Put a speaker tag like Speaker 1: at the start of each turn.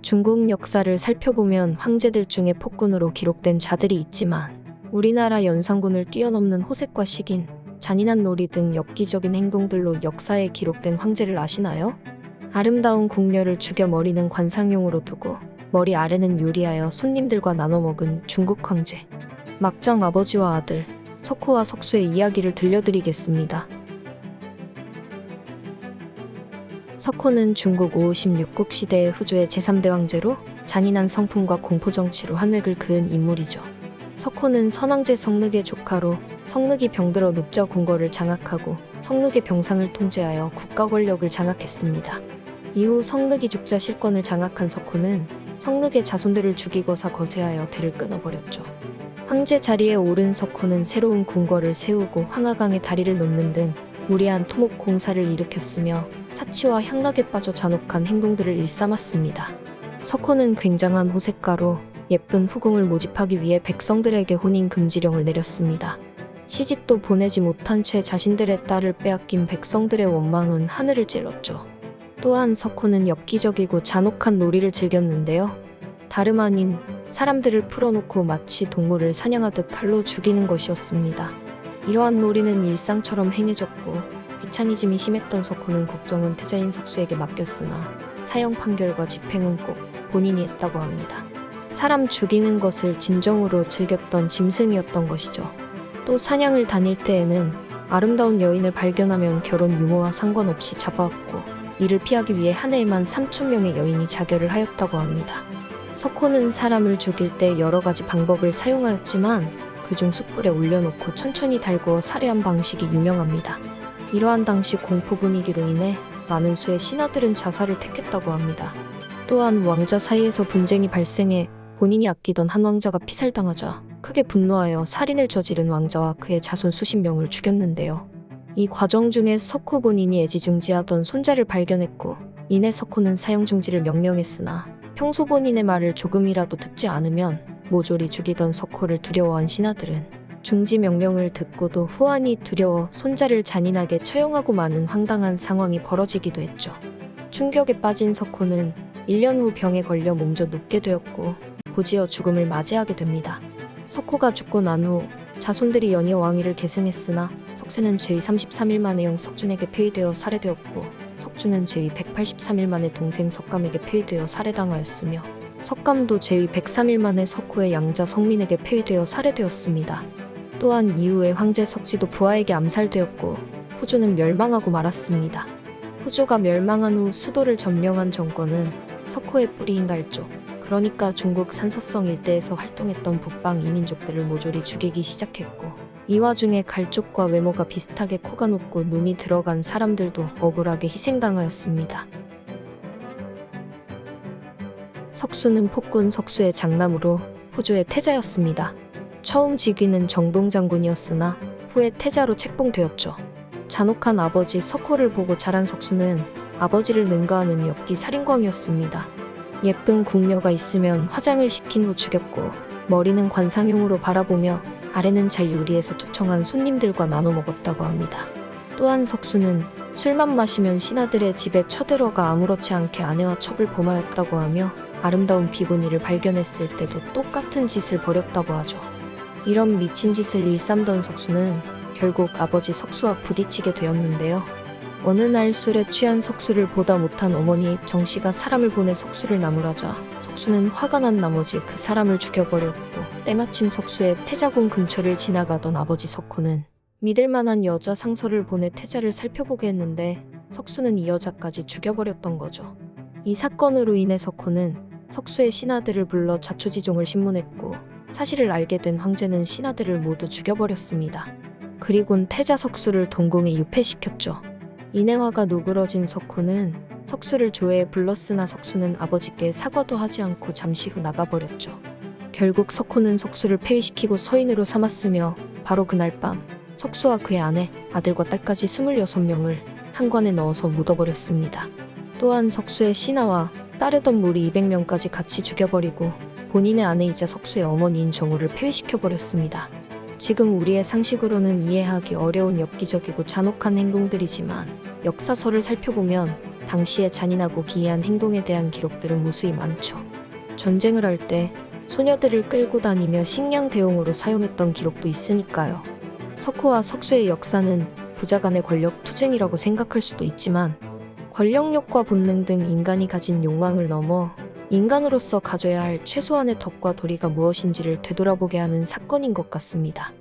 Speaker 1: 중국 역사를 살펴보면 황제들 중에 폭군으로 기록된 자들이 있지만 우리나라 연산군을 뛰어넘는 호색과 식인, 잔인한 놀이 등 엽기적인 행동들로 역사에 기록된 황제를 아시나요? 아름다운 궁녀를 죽여 머리는 관상용으로 두고 머리 아래는 요리하여 손님들과 나눠 먹은 중국 황제. 막장 아버지와 아들, 석호와 석수의 이야기를 들려드리겠습니다. 석호는 중국 56국 시대의 후조의 제3대 황제로 잔인한 성품과 공포정치로 한획을 그은 인물이죠. 석호는 선왕제 성늑의 조카로 성늑이 병들어 눕자 궁궐을 장악하고 성늑의 병상을 통제하여 국가 권력을 장악했습니다. 이후 성늑이 죽자 실권을 장악한 석호는 성늑의 자손들을 죽이고사 거세하여 대를 끊어버렸죠. 황제 자리에 오른 석호는 새로운 궁궐을 세우고 황하강에 다리를 놓는 등 무리한 토목 공사를 일으켰으며 사치와 향락에 빠져 잔혹한 행동들을 일삼았습니다. 석호는 굉장한 호색가로 예쁜 후궁을 모집하기 위해 백성들에게 혼인 금지령을 내렸습니다. 시집도 보내지 못한 채 자신들의 딸을 빼앗긴 백성들의 원망은 하늘을 찔렀죠. 또한 석호는 엽기적이고 잔혹한 놀이를 즐겼는데요. 다름 아닌 사람들을 풀어놓고 마치 동물을 사냥하듯 칼로 죽이는 것이었습니다. 이러한 놀이는 일상처럼 행해졌고 귀차니즘이 심했던 석호는 국정은 태자인 석수에게 맡겼으나 사형 판결과 집행은 꼭 본인이 했다고 합니다. 사람 죽이는 것을 진정으로 즐겼던 짐승이었던 것이죠. 또 사냥을 다닐 때에는 아름다운 여인을 발견하면 결혼 유무와 상관없이 잡아왔고 이를 피하기 위해 한 해에만 3,000명의 여인이 자결을 하였다고 합니다. 석호는 사람을 죽일 때 여러 가지 방법을 사용하였지만 그중 숯불에 올려놓고 천천히 달구어 살해한 방식이 유명합니다. 이러한 당시 공포 분위기로 인해 많은 수의 신하들은 자살을 택했다고 합니다. 또한 왕자 사이에서 분쟁이 발생해 본인이 아끼던 한 왕자가 피살당하자 크게 분노하여 살인을 저지른 왕자와 그의 자손 수십 명을 죽였는데요. 이 과정 중에 석호 본인이 애지중지하던 손자를 발견했고 이내 석호는 사형 중지를 명령했으나 평소 본인의 말을 조금이라도 듣지 않으면 모조리 죽이던 석호를 두려워한 신하들은 중지 명령을 듣고도 후환이 두려워 손자를 잔인하게 처형하고 마는 황당한 상황이 벌어지기도 했죠. 충격에 빠진 석호는 1년 후 병에 걸려 몸져 눕게 되었고 고지어 죽음을 맞이하게 됩니다. 석호가 죽고 난 후 자손들이 연이어 왕위를 계승했으나 석쇠는 제위 33일 만에 형 석준에게 폐위되어 살해되었고 석준은 제위 183일 만에 동생 석감에게 폐위되어 살해당하였으며 석감도 제위 103일 만에 석호의 양자 석민에게 폐위되어 살해되었습니다. 또한 이후에 황제 석지도 부하에게 암살되었고 후조는 멸망하고 말았습니다. 후조가 멸망한 후 수도를 점령한 정권은 석호의 뿌리인 갈족, 그러니까 중국 산서성 일대에서 활동했던 북방 이민족들을 모조리 죽이기 시작했고 이 와중에 갈족과 외모가 비슷하게 코가 높고 눈이 들어간 사람들도 억울하게 희생당하였습니다. 석수는 폭군 석수의 장남으로 후조의 태자였습니다. 처음 직위는 정동장군이었으나 후에 태자로 책봉되었죠. 잔혹한 아버지 석호를 보고 자란 석수는 아버지를 능가하는 엽기 살인광이었습니다. 예쁜 궁녀가 있으면 화장을 시킨 후 죽였고 머리는 관상용으로 바라보며 아래는 잘 요리해서 초청한 손님들과 나눠 먹었다고 합니다. 또한 석수는 술만 마시면 신하들의 집에 쳐들어가 아무렇지 않게 아내와 첩을 범하였다고 하며 아름다운 비구니를 발견했을 때도 똑같은 짓을 벌였다고 하죠. 이런 미친 짓을 일삼던 석수는 결국 아버지 석수와 부딪히게 되었는데요. 어느 날 술에 취한 석수를 보다 못한 어머니 정씨가 사람을 보내 석수를 나무라자 석수는 화가 난 나머지 그 사람을 죽여버렸고 때마침 석수의 태자궁 근처를 지나가던 아버지 석호는 믿을만한 여자 상서를 보내 태자를 살펴보게 했는데 석수는 이 여자까지 죽여버렸던 거죠. 이 사건으로 인해 석호는 석수의 신하들을 불러 자초지종을 신문했고 사실을 알게 된 황제는 신하들을 모두 죽여버렸습니다. 그리곤 태자 석수를 동궁에 유폐시켰죠. 이내 화가 누그러진 석호는 석수를 조회에 불렀으나 석수는 아버지께 사과도 하지 않고 잠시 후 나가버렸죠. 결국 석호는 석수를 폐위시키고 서인으로 삼았으며 바로 그날 밤 석수와 그의 아내, 아들과 딸까지 26명을 한 관에 넣어서 묻어버렸습니다. 또한 석수의 신하와 따르던 무리 200명까지 같이 죽여버리고 본인의 아내이자 석수의 어머니인 정우를 폐위시켜버렸습니다. 지금 우리의 상식으로는 이해하기 어려운 엽기적이고 잔혹한 행동들이지만 역사서를 살펴보면 당시의 잔인하고 기이한 행동에 대한 기록들은 무수히 많죠. 전쟁을 할 때 소녀들을 끌고 다니며 식량 대용으로 사용했던 기록도 있으니까요. 석호와 석쇠의 역사는 부자 간의 권력 투쟁이라고 생각할 수도 있지만 권력욕과 본능 등 인간이 가진 욕망을 넘어 인간으로서 가져야 할 최소한의 덕과 도리가 무엇인지를 되돌아보게 하는 사건인 것 같습니다.